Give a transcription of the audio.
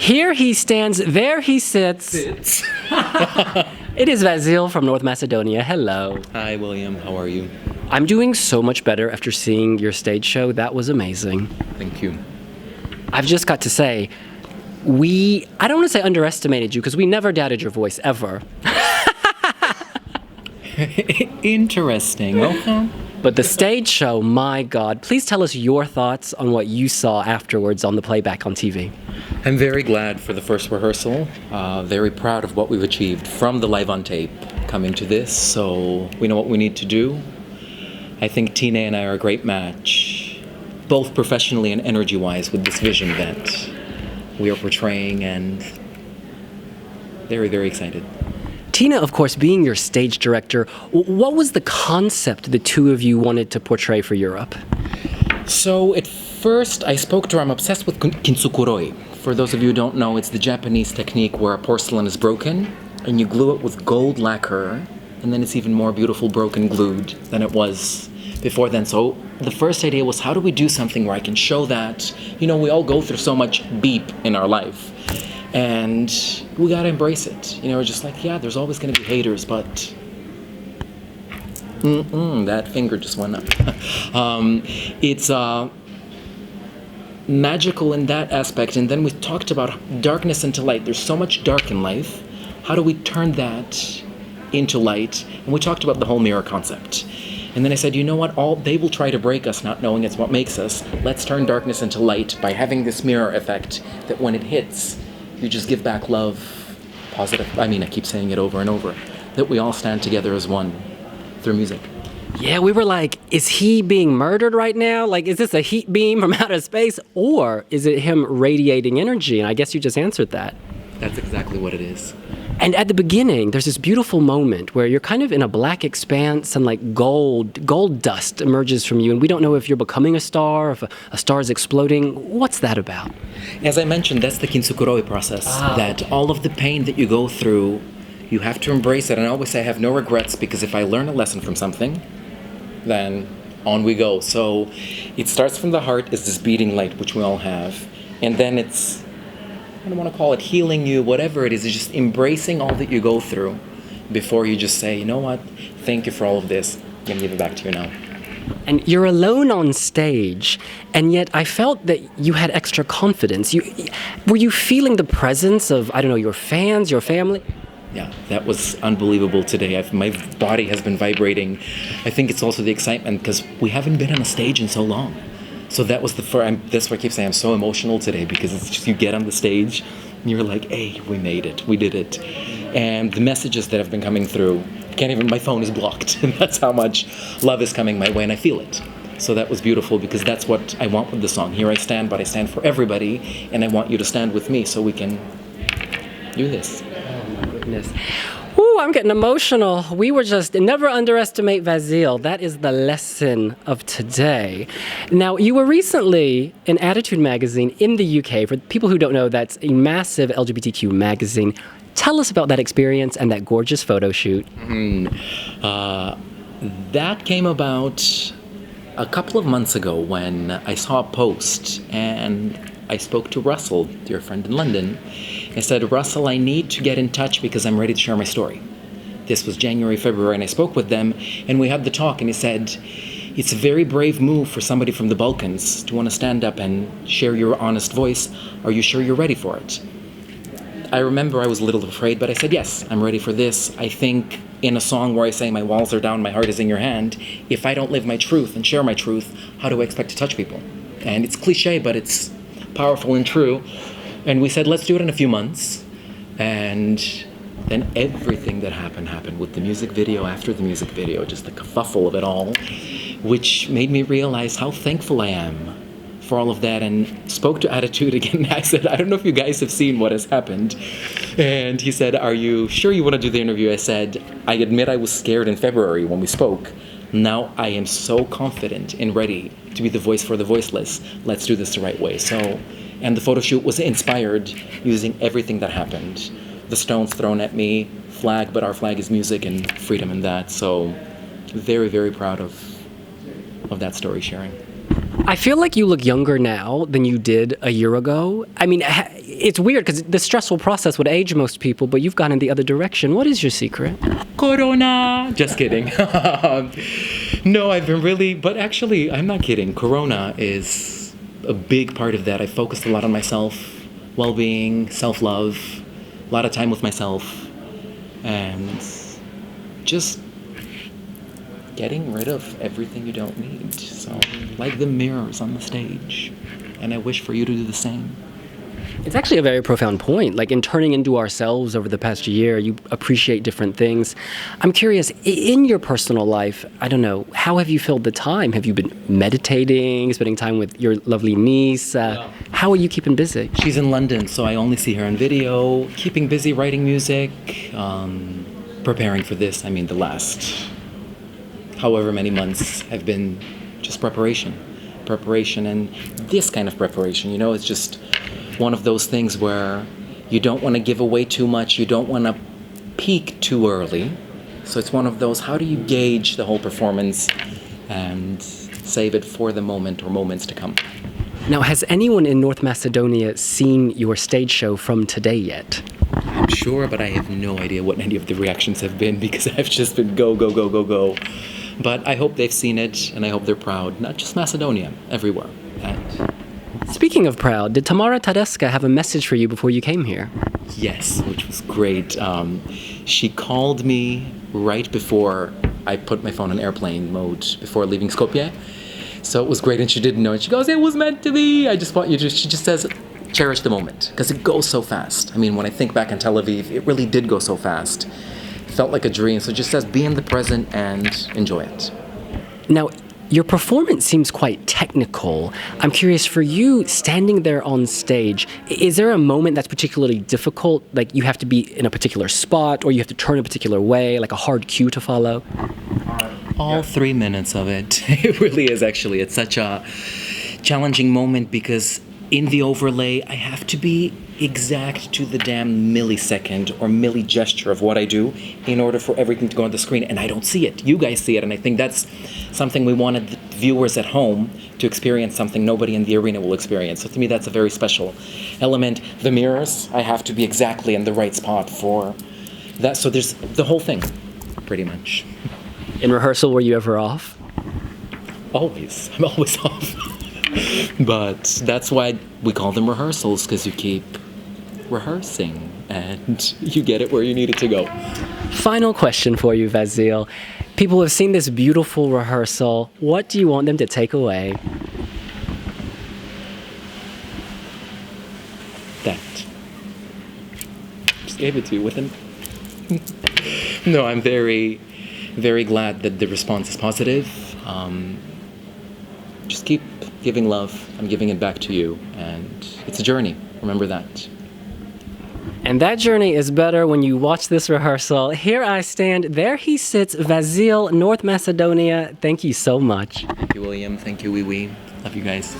Here he stands, there he sits. It is Vasil from North Macedonia. Hello. Hi, William. How are you? I'm doing so much better after seeing your stage show. That was amazing. Thank you. I've just got to say, I don't want to say underestimated you, because we never doubted your voice, ever. Interesting. Okay. But the stage show, my God, please tell us your thoughts on what you saw afterwards on the playback on TV. I'm very glad for the first rehearsal. Very proud of what we've achieved from the live on tape coming to this. So we know what we need to do. I think Tina and I are a great match, both professionally and energy-wise, with this vision that we are portraying, and very, very excited. Tina, of course, being your stage director, what was the concept the two of you wanted to portray for Europe? So at first I spoke to her. I'm obsessed with kintsukuroi. For those of you who don't know, it's the Japanese technique where a porcelain is broken and you glue it with gold lacquer, and then it's even more beautiful broken glued than it was before then. So the first idea was, how do we do something where I can show that, we all go through so much beep in our life, and we gotta embrace it. We're just like, yeah, there's always gonna be haters, but that finger just went up. It's magical in that aspect. And then we talked about darkness into light. There's so much dark in life. How do we turn that into light? And we talked about the whole mirror concept. And then I said, you know what? They will try to break us, not knowing it's what makes us. Let's turn darkness into light by having this mirror effect that when it hits, you just give back love, positive. I keep saying it over and over, that we all stand together as one through music. Yeah, we were like, is he being murdered right now? Like, is this a heat beam from outer space? Or is it him radiating energy? And I guess you just answered that. That's exactly what it is. And at the beginning, there's this beautiful moment where you're kind of in a black expanse and like gold dust emerges from you. And we don't know if you're becoming a star, if a star is exploding. What's that about? As I mentioned, that's the kintsukuroi process. That all of the pain that you go through, you have to embrace it. And I always say I have no regrets, because if I learn a lesson from something, then on we go. So it starts from the heart, is this beating light, which we all have. And then it's, I don't want to call it healing you, whatever it is just embracing all that you go through before you just say, you know what, thank you for all of this. I'm going to give it back to you now. And you're alone on stage, and yet I felt that you had extra confidence. Were you feeling the presence of, your fans, your family? Yeah, that was unbelievable today. My body has been vibrating. I think it's also the excitement, because we haven't been on a stage in so long. So that was that's why I keep saying I'm so emotional today, because it's just, you get on the stage and you're like, hey, we made it, we did it. And the messages that have been coming through, my phone is blocked. That's how much love is coming my way, and I feel it. So that was beautiful, because that's what I want with the song. Here I stand, but I stand for everybody, and I want you to stand with me so we can do this. Goodness. Ooh, I'm getting emotional. We were just, never underestimate Vasil. That is the lesson of today. Now, you were recently in Attitude magazine in the UK. For people who don't know, that's a massive LGBTQ magazine. Tell us about that experience and that gorgeous photo shoot. That came about a couple of months ago when I saw a post, and I spoke to Russell, dear friend in London. I said, Russell, I need to get in touch because I'm ready to share my story. This was January, February, and I spoke with them, and we had the talk, and he said, it's a very brave move for somebody from the Balkans to want to stand up and share your honest voice. Are you sure you're ready for it? I remember I was a little afraid, but I said, yes, I'm ready for this. I think in a song where I say, my walls are down, my heart is in your hand, if I don't live my truth and share my truth, how do I expect to touch people? And it's cliche, but it's powerful and true. And we said, let's do it in a few months. And then everything that happened with the music video, after the music video, just the kerfuffle of it all, which made me realize how thankful I am for all of that, and spoke to Attitude again. I said, I don't know if you guys have seen what has happened. And he said, are you sure you want to do the interview? I said, I admit I was scared in February when we spoke. Now I am so confident and ready to be the voice for the voiceless. Let's do this the right way. And the photo shoot was inspired using everything that happened. The stones thrown at me, flag, but our flag is music and freedom in that. So very, very proud of that story sharing. I feel like you look younger now than you did a year ago. I mean, It's weird because the stressful process would age most people, but you've gone in the other direction. What is your secret? Corona! Just kidding. No, I've been really, but actually, I'm not kidding. Corona is a big part of that. I focused a lot on myself, well-being, self-love, a lot of time with myself, and just getting rid of everything you don't need. So, like the mirrors on the stage. And I wish for you to do the same. It's actually a very profound point. Like in turning into ourselves over the past year, you appreciate different things. I'm curious, in your personal life, I don't know, how have you filled the time? Have you been meditating, spending time with your lovely niece? How are you keeping busy? She's in London, so I only see her on video, keeping busy writing music, preparing for this. I mean, the last however many months have been just preparation, and this kind of preparation, you know, it's just one of those things where you don't want to give away too much, you don't want to peak too early. So it's one of those, how do you gauge the whole performance and save it for the moment or moments to come? Now, has anyone in North Macedonia seen your stage show from today yet? I'm sure, but I have no idea what any of the reactions have been because I've just been go, go, go, go, go. But I hope they've seen it and I hope they're proud. Not just Macedonia, everywhere. And speaking of proud, did Tamara Tedesca have a message for you before you came here? yes, which was great. She called me right before I put my phone in airplane mode before leaving Skopje. So it was great, and she didn't know. And she goes, "It was meant to be. I just want you to." She just says, "Cherish the moment," because it goes so fast. I mean, when I think back in Tel Aviv, it really did go so fast. It felt like a dream. So it just says, be in the present and enjoy it. Now, your performance seems quite technical. I'm curious, for you, standing there on stage, is there a moment that's particularly difficult? Like you have to be in a particular spot, or you have to turn a particular way, like a hard cue to follow? All 3 minutes of it. It really is, actually. It's such a challenging moment because in the overlay, I have to be exact to the damn millisecond or milli gesture of what I do in order for everything to go on the screen, and I don't see it. You guys see it, and I think that's something we wanted the viewers at home to experience, something nobody in the arena will experience. So to me, that's a very special element. The mirrors, I have to be exactly in the right spot for that. So there's the whole thing, pretty much. In rehearsal, were you ever off? Always. I'm always off. But that's why we call them rehearsals, because you keep rehearsing and you get it where you need it to go. Final question for you, Vasil. People have seen this beautiful rehearsal. What do you want them to take away? That. Just gave it to you with an... No, I'm very, very glad that the response is positive. Just keep giving love. I'm giving it back to you. And it's a journey. Remember that. And that journey is better when you watch this rehearsal. Here I stand. There he sits. Vasil, North Macedonia. Thank you so much. Thank you, William. Thank you, Wiwi. Love you guys.